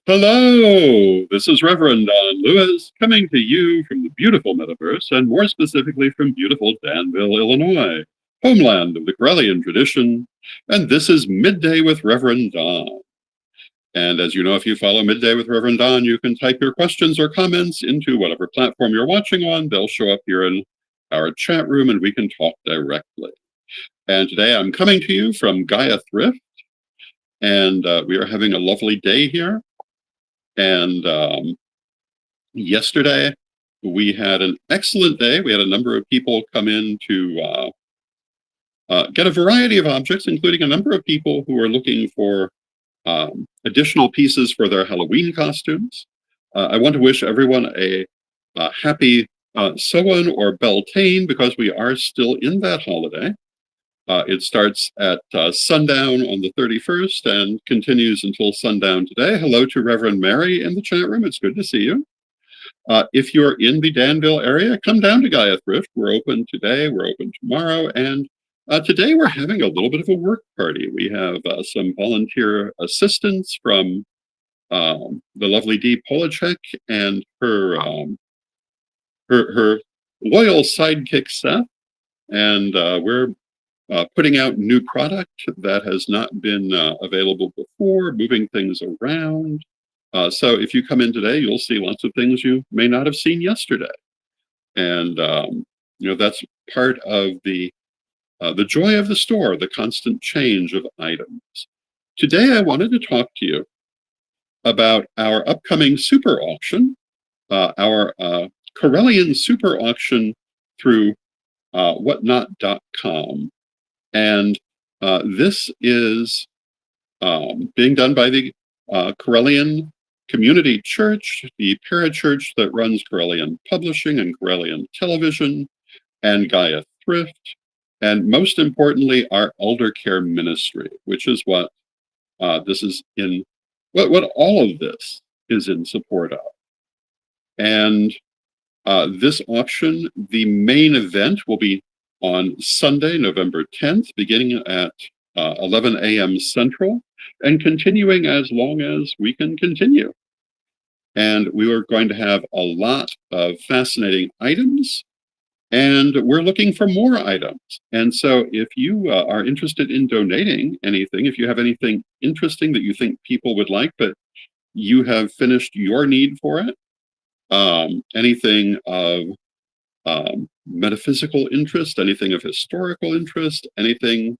Hello, this is Reverend Don Lewis coming to you from the beautiful metaverse, and more specifically from beautiful Danville, Illinois, homeland of the Correllian tradition. And this is Midday with Reverend Don. And as you know, if you follow Midday with Reverend Don, you can type your questions or comments into whatever platform you're watching on. They'll show up here in our chat room and we can talk directly. And today I'm coming to you from Gaia Thrift, and we are having a lovely day here. And yesterday, we had an excellent day. We had a number of people come in to get a variety of objects, including a number of people who are looking for additional pieces for their Halloween costumes. I want to wish everyone a happy Samhain or Beltane, because we are still in that holiday. It starts at sundown on the 31st and continues until sundown today. Hello to Reverend Mary in the chat room. It's good to see you. If you're in the Danville area, come down to Gaia Thrift. We're open today, we're open tomorrow, and today we're having a little bit of a work party. We have some volunteer assistance from the lovely Dee Polachek and her loyal sidekick Seth, and we're putting out new product that has not been available before, moving things around. So if you come in today, you'll see lots of things you may not have seen yesterday. And, that's part of the joy of the store, the constant change of items. Today, I wanted to talk to you about our upcoming super auction, our Correllian Super-Auction through whatnot.com. And this is being done by the Correllian Community Church, the parachurch that runs Correllian Publishing and Correllian Television, and Gaia Thrift, and most importantly, our elder care ministry, which is what this is in, what all of this is in support of. And this auction, the main event will be on Sunday, November 10th, beginning at 11 a.m. Central, and continuing as long as we can continue. And we are going to have a lot of fascinating items, and we're looking for more items. And so if you are interested in donating anything, if you have anything interesting that you think people would like, but you have finished your need for it, anything of metaphysical interest, anything of historical interest, anything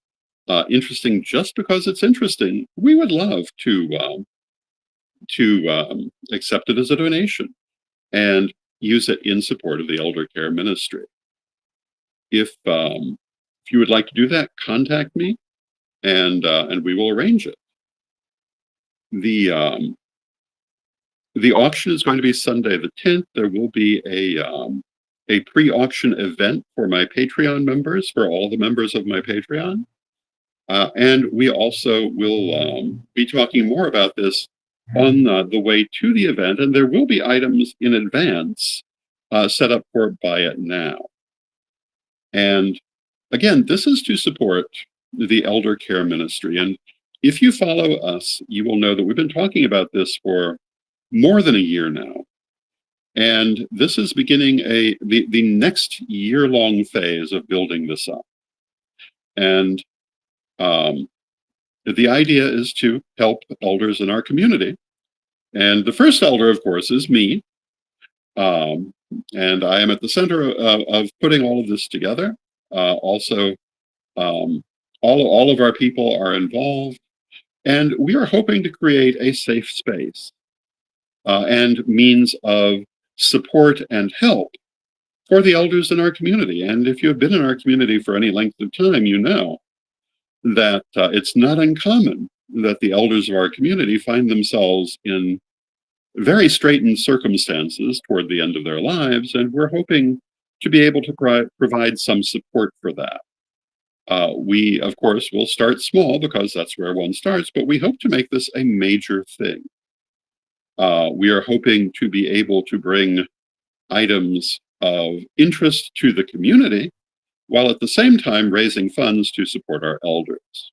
interesting just because it's interesting, we would love to accept it as a donation and use it in support of the elder care ministry. If you would like to do that, contact me, and we will arrange it. The auction is going to be Sunday the 10th. There will be a pre-auction event for my Patreon members, for all the members of my Patreon. And we also will be talking more about this on the way to the event, and there will be items in advance set up for Buy It Now. And again, this is to support the elder care ministry. And if you follow us, you will know that we've been talking about this for more than a year now. And this is beginning the next year-long phase of building this up. And the idea is to help elders in our community. And the first elder, of course, is me. And I am at the center of putting all of this together. Also, all of our people are involved. And we are hoping to create a safe space and means of support and help for the elders in our community. And if you have been in our community for any length of time, you know that it's not uncommon that the elders of our community find themselves in very straitened circumstances toward the end of their lives, and we're hoping to be able to provide some support for that. We, of course, will start small because that's where one starts, but we hope to make this a major thing. We are hoping to be able to bring items of interest to the community, while at the same time raising funds to support our elders.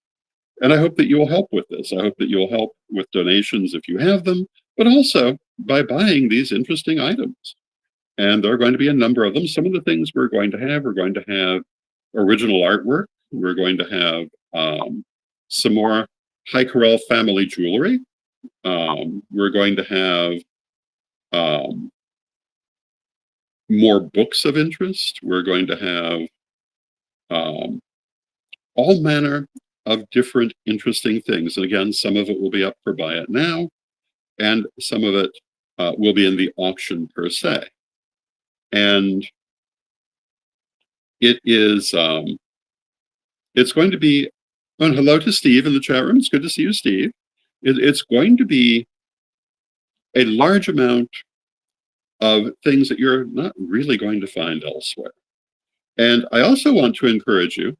And I hope that you will help with this. I hope that you'll help with donations if you have them, but also by buying these interesting items. And there are going to be a number of them. Some of the things we're going to have original artwork. We're going to have some more High Corel family jewelry. We're going to have um, more books of interest. We're going to have um, all manner of different interesting things. And again, some of it will be up for buy it now, and some of it will be in the auction per se. And it is, it's going to be, and hello to Steve in the chat room. It's good to see you, Steve. It's going to be a large amount of things that you're not really going to find elsewhere. And I also want to encourage you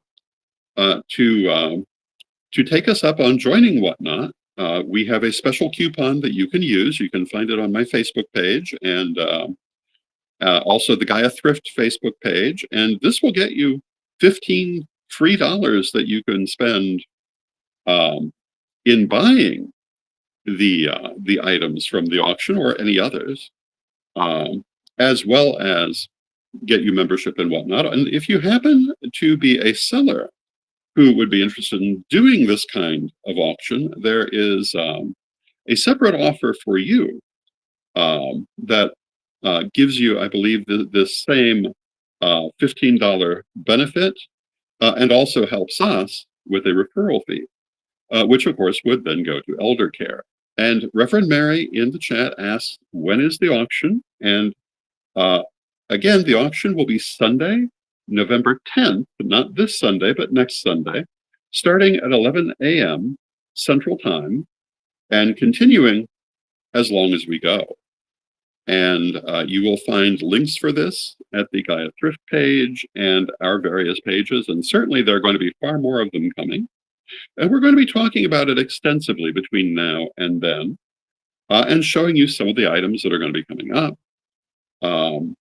to take us up on joining Whatnot. We have a special coupon that you can use. You can find it on my Facebook page and also the Gaia Thrift Facebook page. And this will get you 15 free dollars that you can spend in buying the items from the auction or any others, as well as get you membership and whatnot. And if you happen to be a seller who would be interested in doing this kind of auction, there is a separate offer for you that gives you, I believe, the same $15 benefit and also helps us with a referral fee, which of course would then go to elder care. And Reverend Mary in the chat asks, when is the auction? And again, the auction will be Sunday, November 10th, not this Sunday, but next Sunday, starting at 11 a.m. Central Time and continuing as long as we go. And you will find links for this at the Gaia Thrift page and our various pages. And certainly there are going to be far more of them coming. And we're going to be talking about it extensively between now and then and showing you some of the items that are going to be coming up. If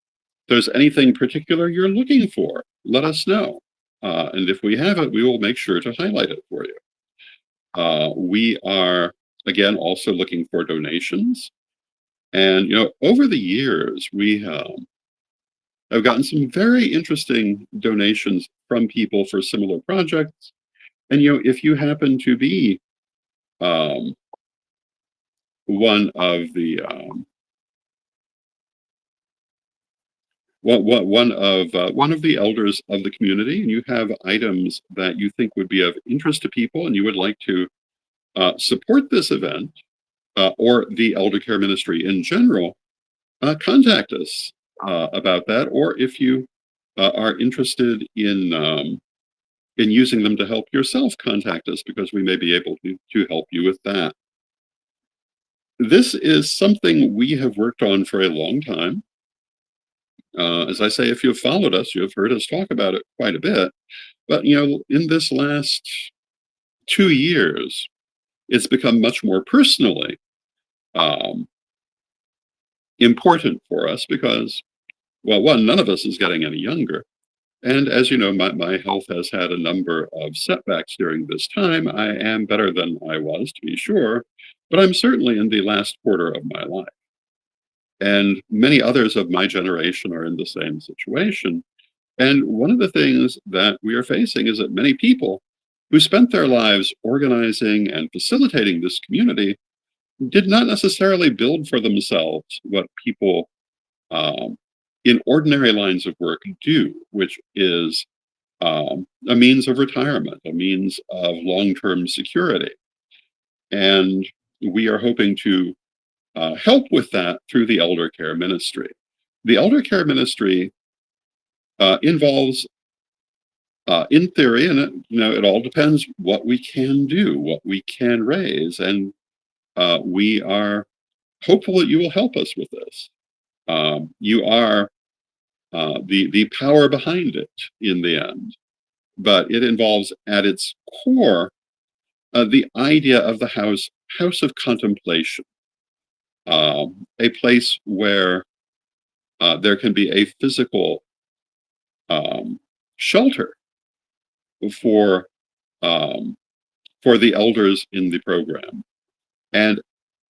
there's anything particular you're looking for, let us know. And if we have it, we will make sure to highlight it for you. We are, again, also looking for donations. And, you know, over the years, we have gotten some very interesting donations from people for similar projects. And, you know, if you happen to be one of the one of the elders of the community, and you have items that you think would be of interest to people, and you would like to support this event or the elder care ministry in general, contact us about that. Or if you are interested in using them to help yourself, contact us because we may be able to help you with that. This is something we have worked on for a long time. As I say, if you've followed us, you have heard us talk about it quite a bit. But, you know, in this last 2 years, it's become much more personally important for us because, well, one, none of us is getting any younger. And as you know, my health has had a number of setbacks during this time. I am better than I was, to be sure, but I'm certainly in the last quarter of my life. And many others of my generation are in the same situation. And one of the things that we are facing is that many people who spent their lives organizing and facilitating this community did not necessarily build for themselves what people in ordinary lines of work do, which is a means of retirement, a means of long-term security. And we are hoping to help with that through the elder care ministry. The elder care ministry involves, in theory, and it all depends what we can do, what we can raise, and we are hopeful that you will help us with this. You are the power behind it in the end, but it involves at its core the idea of the house of contemplation, a place where there can be a physical shelter for the elders in the program. And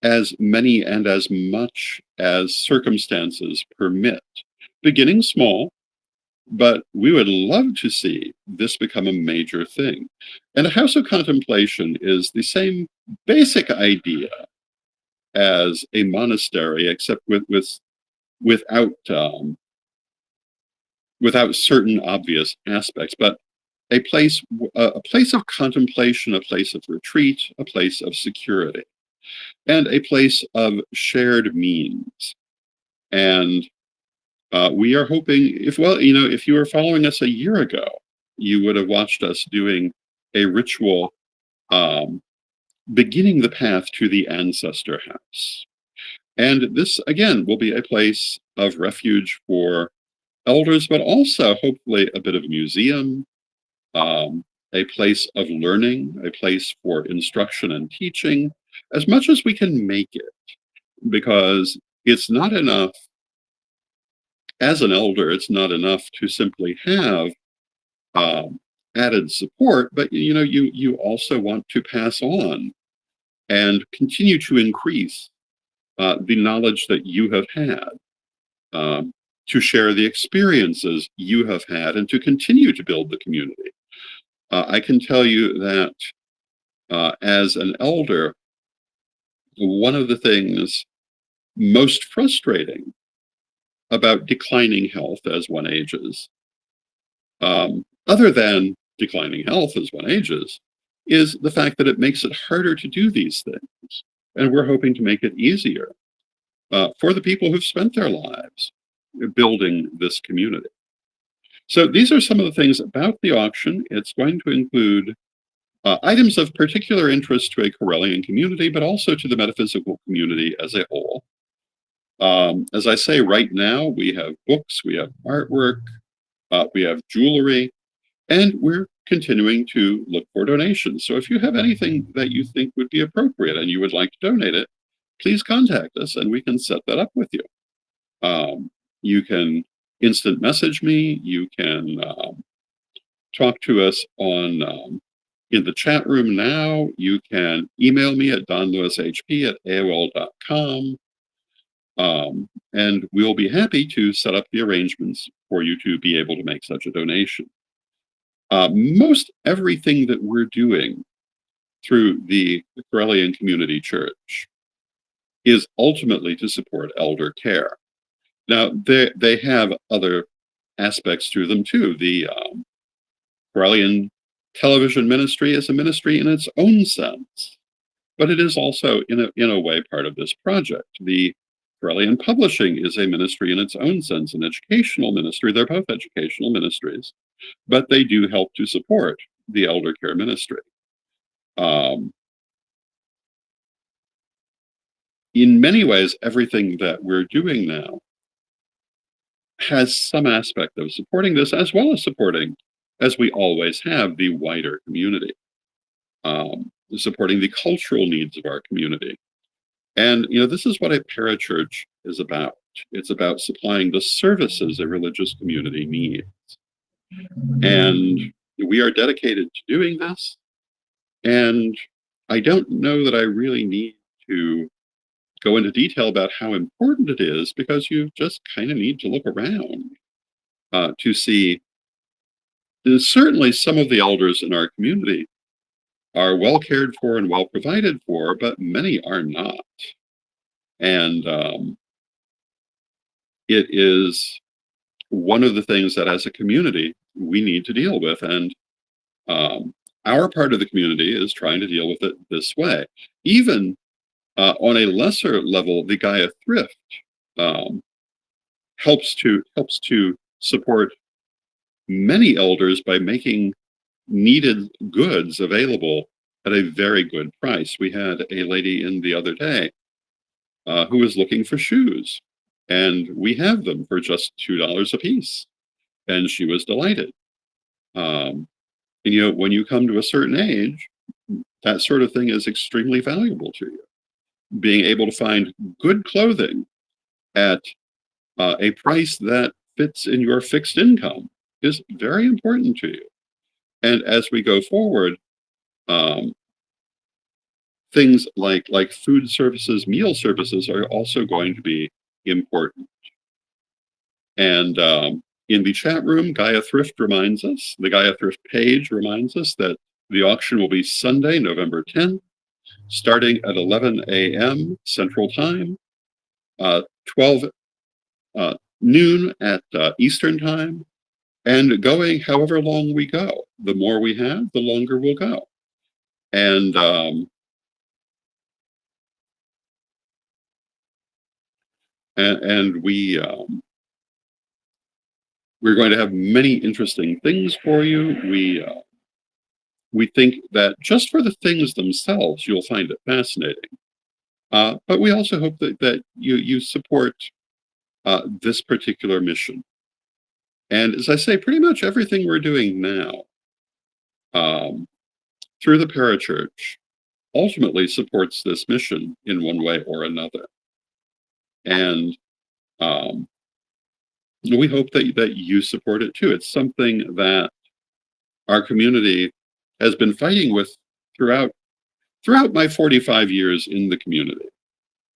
as many and as much as circumstances permit, beginning small, but we would love to see this become a major thing. And a house of contemplation is the same basic idea as a monastery, except without without certain obvious aspects, but a place of contemplation, a place of retreat, a place of security, and a place of shared means. And we are hoping, if you were following us a year ago, you would have watched us doing a ritual um, beginning the path to the ancestor house. And this, again, will be a place of refuge for elders, but also hopefully a bit of a museum, a place of learning, a place for instruction and teaching, as much as we can make it, because it's not enough, as an elder, it's not enough to simply have um, added support, but you also want to pass on and continue to increase the knowledge that you have had, um, to share the experiences you have had, and to continue to build the community. I can tell you that as an elder, one of the things most frustrating about declining health as one ages, other than declining health as one ages, is the fact that it makes it harder to do these things. And we're hoping to make it easier for the people who've spent their lives building this community. So these are some of the things about the auction. It's going to include items of particular interest to a Correllian community, but also to the metaphysical community as a whole. As I say, right now, we have books, we have artwork, we have jewelry, and we're continuing to look for donations. So if you have anything that you think would be appropriate and you would like to donate it, please contact us and we can set that up with you. You can instant message me. You can talk to us on in the chat room now. You can email me at donlewishp@aol.com. And we'll be happy to set up the arrangements for you to be able to make such a donation. Most everything that we're doing through the Correllian Community Church is ultimately to support elder care. Now, they have other aspects to them too. The Correllian television ministry is a ministry in its own sense, but it is also, in a way, part of this project. The Correllian publishing is a ministry in its own sense, an educational ministry. They're both educational ministries, but they do help to support the elder care ministry. In many ways, everything that we're doing now has some aspect of supporting this, as well as supporting, as we always have, the wider community, supporting the cultural needs of our community. And, this is what a parachurch is about. It's about supplying the services a religious community needs. And we are dedicated to doing this. And I don't know that I really need to go into detail about how important it is, because you just kind of need to look around to see. Certainly, some of the elders in our community are well cared for and well provided for, but many are not. And it is one of the things that as a community we need to deal with. And our part of the community is trying to deal with it this way. Even on a lesser level, the Gaia Thrift helps to support many elders by making needed goods available at a very good price. We had a lady in the other day who was looking for shoes, and we have them for just $2 a piece, and she was delighted. And when you come to a certain age, that sort of thing is extremely valuable to you. Being able to find good clothing at a price that fits in your fixed income is very important to you. And as we go forward, things like food services, meal services are also going to be important. And in the chat room, Gaia Thrift reminds us, the Gaia Thrift page reminds us that the auction will be Sunday, November 10th, starting at 11 a.m. Central Time, 12 noon at Eastern Time, and going however long we go. The more we have, the longer we'll go. And we're going to have many interesting things for you. We think that just for the things themselves, you'll find it fascinating. But we also hope that you support this particular mission. And as I say, pretty much everything we're doing now through the parachurch ultimately supports this mission in one way or another. And we hope that you support it too. It's something that our community has been fighting with throughout my 45 years in the community.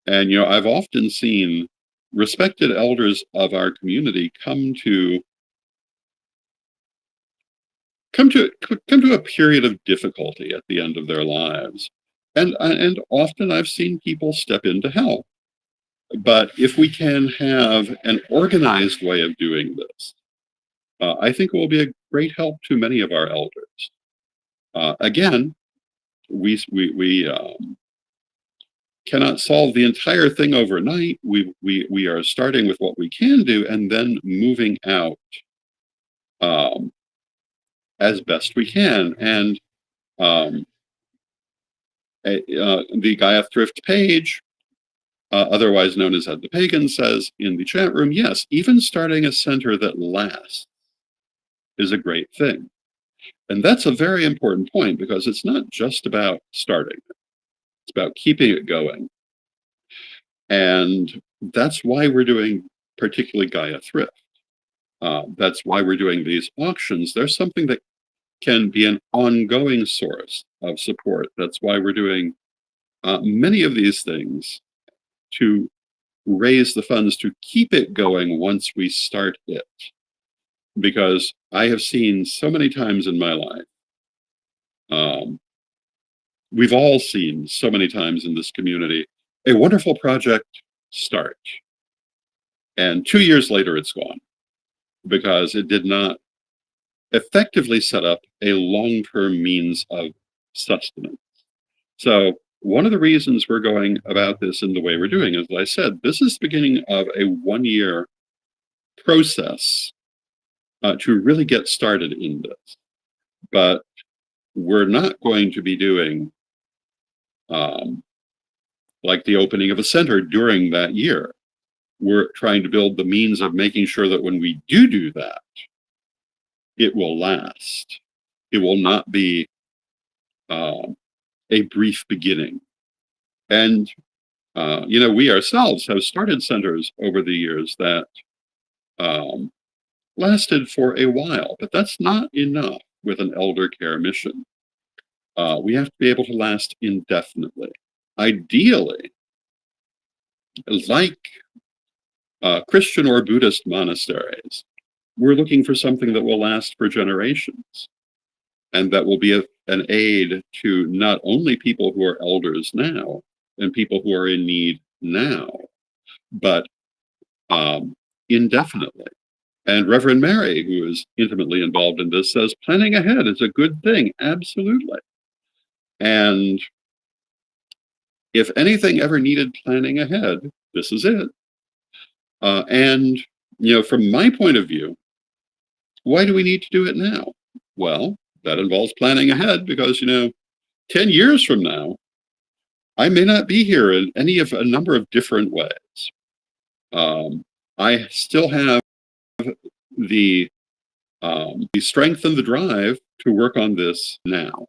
And I've often seen respected elders of our community come to a period of difficulty at the end of their lives. And often I've seen people step in to help. But if we can have an organized way of doing this, I think it will be a great help to many of our elders. Again, we cannot solve the entire thing overnight. We are starting with what we can do and then moving out as best we can. And the Gaia Thrift page, otherwise known as Ed the Pagan, says in the chat room, yes, even starting a center that lasts is a great thing. And that's a very important point, because it's not just about starting. It's about keeping it going. And that's why we're doing particularly Gaia Thrift. That's why we're doing these auctions. There's something that can be an ongoing source of support. That's why we're doing many of these things, to raise the funds to keep it going once we start it. Because I have seen so many times in my life, we've all seen so many times in this community, a wonderful project start. And 2 years later, it's gone, because it did not effectively set up a long-term means of sustenance. So one of the reasons we're going about this in the way we're doing, as I said, this is the beginning of a 1-year process to really get started in this. But we're not going to be doing like the opening of a center during that year. We're trying to build the means of making sure that when we do that, it will last. It will not be a brief beginning. And we ourselves have started centers over the years that lasted for a while, but that's not enough with an elder care mission. We have to be able to last indefinitely. Ideally, like Christian or Buddhist monasteries, we're looking for something that will last for generations, and that will be an aid to not only people who are elders now and people who are in need now, but indefinitely. And Reverend Mary, who is intimately involved in this, says planning ahead is a good thing. Absolutely. And if anything ever needed planning ahead, this is it. And from my point of view, why do we need to do it now? Well, that involves planning ahead, because 10 years from now, I may not be here in any of a number of different ways. I still have the strength and the drive to work on this now,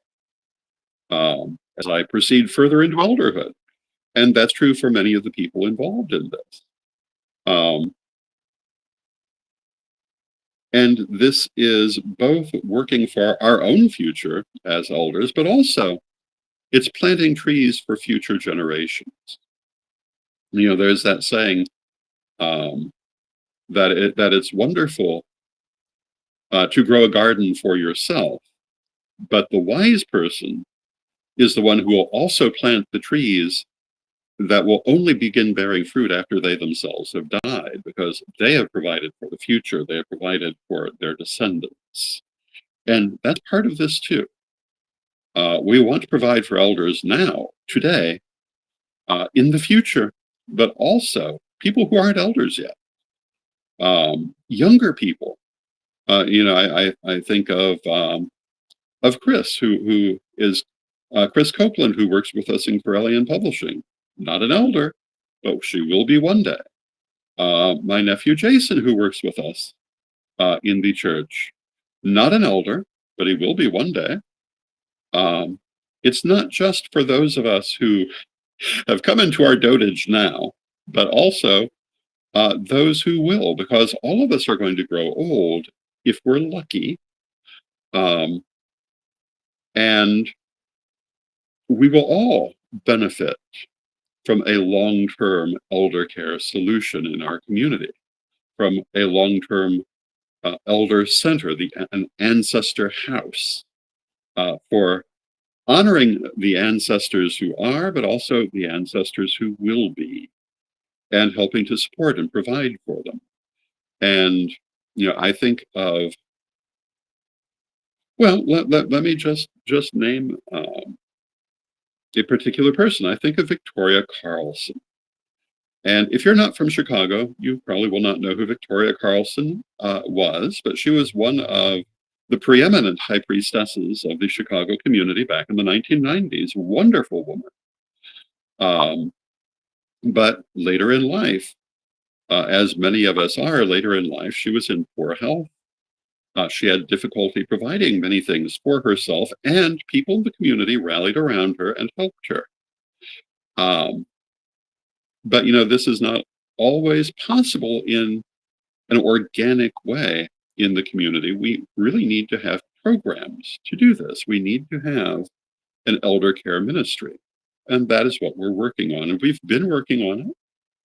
as I proceed further into elderhood. And that's true for many of the people involved in this. And this is both working for our own future as elders, but also It's planting trees for future generations. There's that saying, um, that it's wonderful to grow a garden for yourself, but the wise person is the one who will also plant the trees that will only begin bearing fruit after they themselves have died, because they have provided for the future, they have provided for their descendants. And that's part of this too. We want to provide for elders now, today, in the future, but also people who aren't elders yet, younger people. I think of Chris, who is Chris Copeland, who works with us in Correllian Publishing. Not an elder, but she will be one day. My nephew Jason, who works with us in the church, not an elder, but he will be one day. It's not just for those of us who have come into our dotage now, but also those who will, because all of us are going to grow old if we're lucky. And we will all benefit from a long-term elder care solution in our community, from a long-term elder center, an ancestor house, for honoring the ancestors who are, but also the ancestors who will be, and helping to support and provide for them. And, I think of, well, let me just name a particular person. I think of Victoria Carlson. And if you're not from Chicago, you probably will not know who Victoria Carlson was, but she was one of the preeminent high priestesses of the Chicago community back in the 1990s. Wonderful woman. But later in life, as many of us are later in life, she was in poor health. She had difficulty providing many things for herself, and people in the community rallied around her and helped her. But this is not always possible in an organic way in the community. We really need to have programs to do this. We need to have an elder care ministry. And that is what we're working on. And we've been working on it.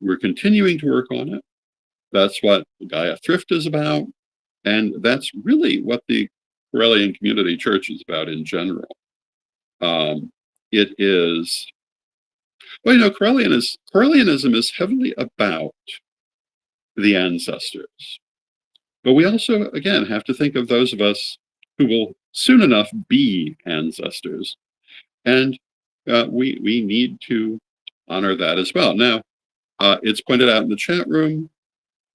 We're continuing to work on it. That's what Gaia Thrift is about. And that's really what the Correllian Community Church is about in general. It is, well, Correllianism is heavily about the ancestors. But we also, again, have to think of those of us who will soon enough be ancestors. And we need to honor that as well. Now, it's pointed out in the chat room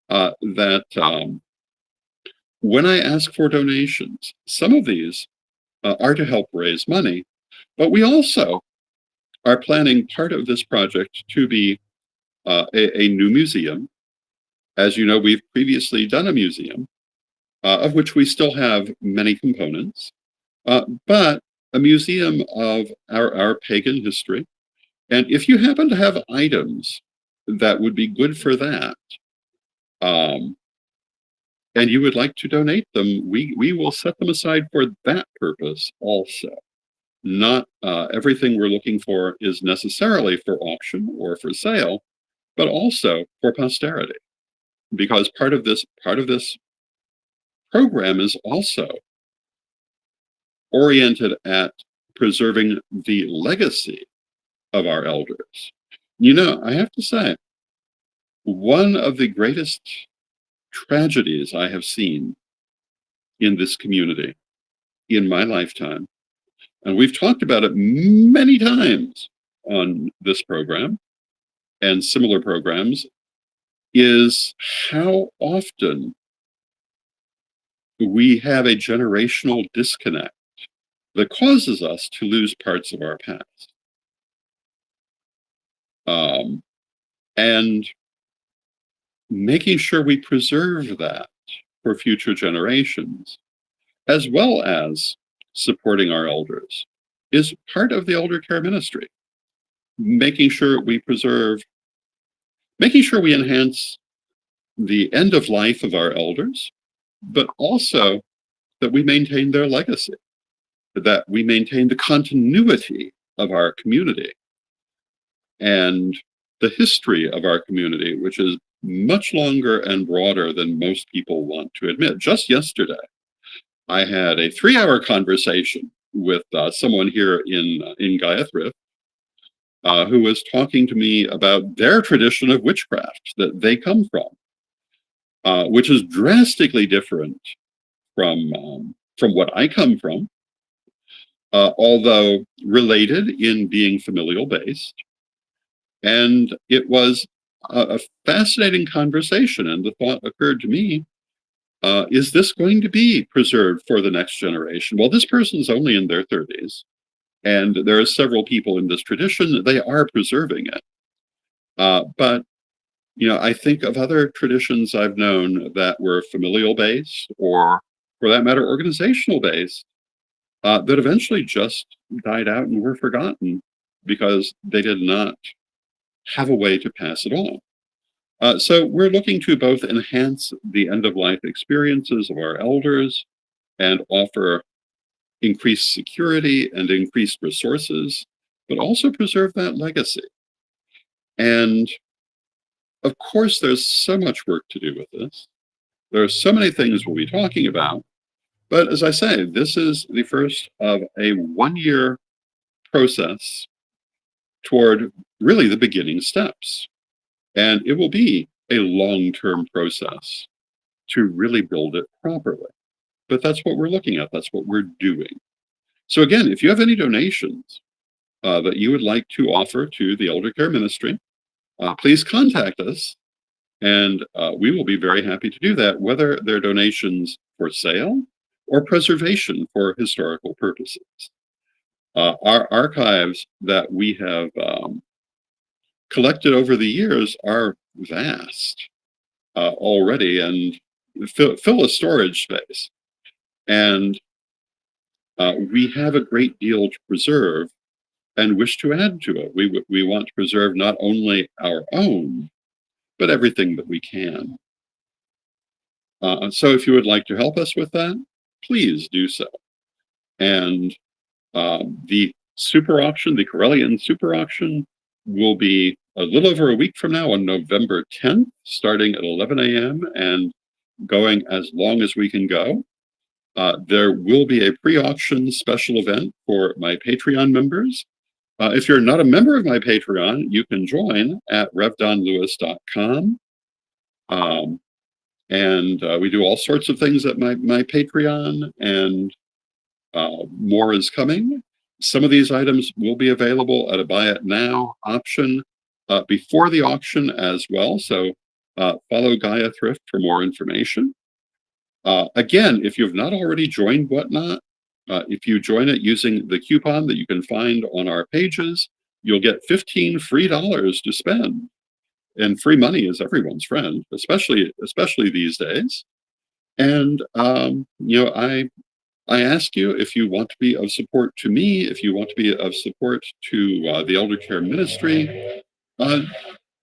that when I ask for donations, some of these are to help raise money, but we also are planning part of this project to be a new museum. As you know, we've previously done a museum, of which we still have many components, but a museum of our pagan history. And if you happen to have items that would be good for that, and you would like to donate them, we will set them aside for that purpose also. Not everything we're looking for is necessarily for auction or for sale, but also for posterity. Because part of this program is also oriented at preserving the legacy of our elders. I have to say, one of the greatest tragedies I have seen in this community in my lifetime, and we've talked about it many times on this program and similar programs, is how often we have a generational disconnect that causes us to lose parts of our past. And making sure we preserve that for future generations, as well as supporting our elders, is part of the elder care ministry. Making sure we enhance the end of life of our elders, but also that we maintain their legacy, that we maintain the continuity of our community and the history of our community, which is much longer and broader than most people want to admit. Just yesterday, I had a 3-hour conversation with someone here in Gaia Thrift, who was talking to me about their tradition of witchcraft that they come from, which is drastically different from what I come from, although related in being familial based. And it was a fascinating conversation, and the thought occurred to me, is this going to be preserved for the next generation? Well, this person's only in their 30s, and there are several people in this tradition. They are preserving it. But, I think of other traditions I've known that were familial based, or for that matter, organizational based, that eventually just died out and were forgotten because they did not have a way to pass it on. So we're looking to both enhance the end-of-life experiences of our elders and offer increased security and increased resources, but also preserve that legacy. And of course, there's so much work to do with this. There are so many things we'll be talking about. But as I say, this is the first of a 1-year process toward really the beginning steps. And it will be a long-term process to really build it properly. But that's what we're looking at. That's what we're doing. So again, if you have any donations that you would like to offer to the Elder Care Ministry, please contact us, and we will be very happy to do that, whether they're donations for sale or preservation for historical purposes. Our archives that we have collected over the years are vast already and fill a storage space. And we have a great deal to preserve and wish to add to it. We want to preserve not only our own, but everything that we can. So if you would like to help us with that, please do so. And the Super-Auction, the Correllian Super-Auction, will be a little over a week from now on November 10th, starting at 11 a.m. and going as long as we can go. There will be a pre-auction special event for my Patreon members. If you're not a member of my Patreon, you can join at revdonlewis.com. And we do all sorts of things at my Patreon, and more is coming. Some of these items will be available at a buy it now option before the auction as well. So follow Gaia Thrift for more information. Again, if you've not already joined Whatnot, if you join it using the coupon that you can find on our pages, you'll get $15 free to spend. And free money is everyone's friend, especially these days. And I ask you, if you want to be of support to me, if you want to be of support to the Elder Care Ministry,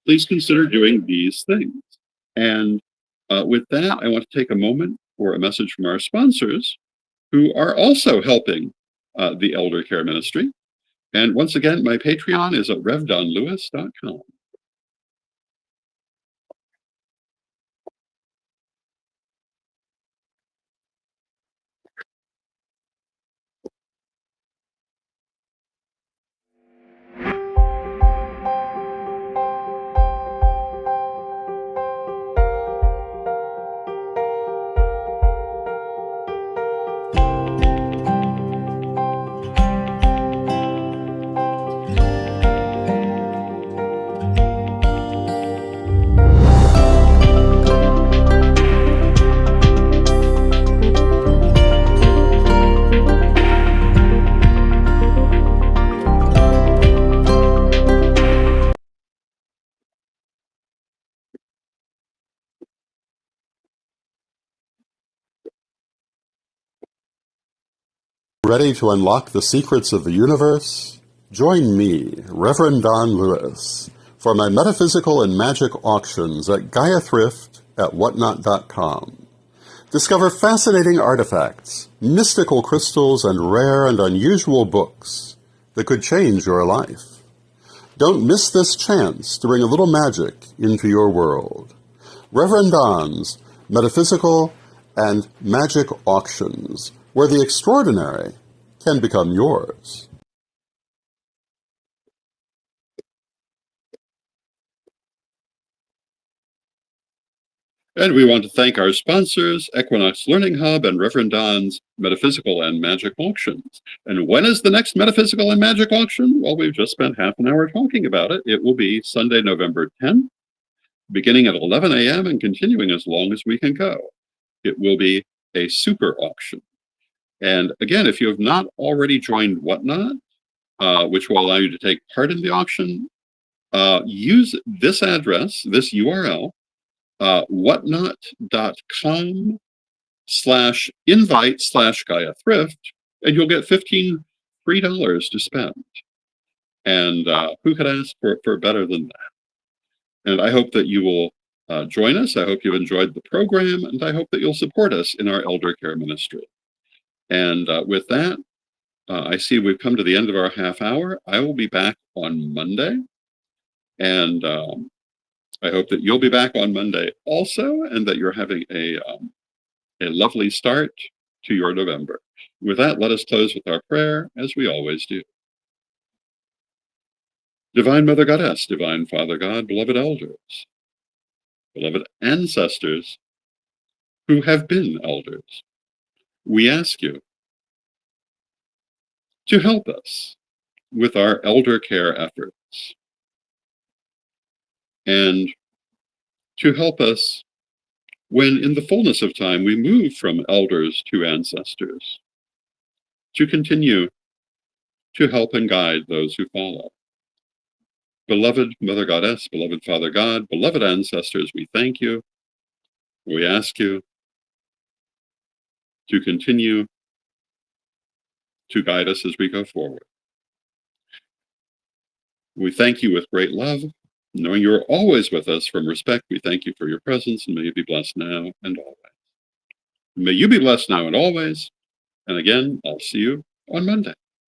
please consider doing these things. And with that, I want to take a moment for a message from our sponsors, who are also helping the Elder Care Ministry. And once again, my Patreon is at revdonlewis.com. Ready to unlock the secrets of the universe? Join me, Rev Don Lewis, for my metaphysical and magic auctions at Gaia Thrift at whatnot.com. Discover fascinating artifacts, mystical crystals, and rare and unusual books that could change your life. Don't miss this chance to bring a little magic into your world. Rev Don's Metaphysical and Magic Auctions, where the extraordinary can become yours. And we want to thank our sponsors, Equinox Learning Hub and Rev Don's Metaphysical and Magic Auctions. And when is the next Metaphysical and Magic Auction? Well, we've just spent half an hour talking about it. It will be Sunday, November 10th, beginning at 11 a.m. and continuing as long as we can go. It will be a super auction. And again, if you have not already joined Whatnot, which will allow you to take part in the auction, use this address, this URL, whatnot.com/invite/Gaia Thrift, and you'll get $15 free to spend. And who could ask for better than that? And I hope that you will join us. I hope you've enjoyed the program, and I hope that you'll support us in our elder care ministry. And with that, I see we've come to the end of our half hour. I will be back on Monday, and I hope that you'll be back on Monday also, and that you're having a lovely start to your November. With that, let us close with our prayer, as we always do. Divine Mother Goddess, Divine Father God, beloved elders, beloved ancestors who have been elders, we ask you to help us with our elder care efforts, and to help us when in the fullness of time we move from elders to ancestors, to continue to help and guide those who follow. Beloved Mother Goddess, beloved Father God, beloved ancestors, we thank you. We ask you to continue to guide us as we go forward. We thank you with great love. Knowing you're always with us from respect, we thank you for your presence, and may you be blessed now and always. May you be blessed now and always. And again, I'll see you on Monday.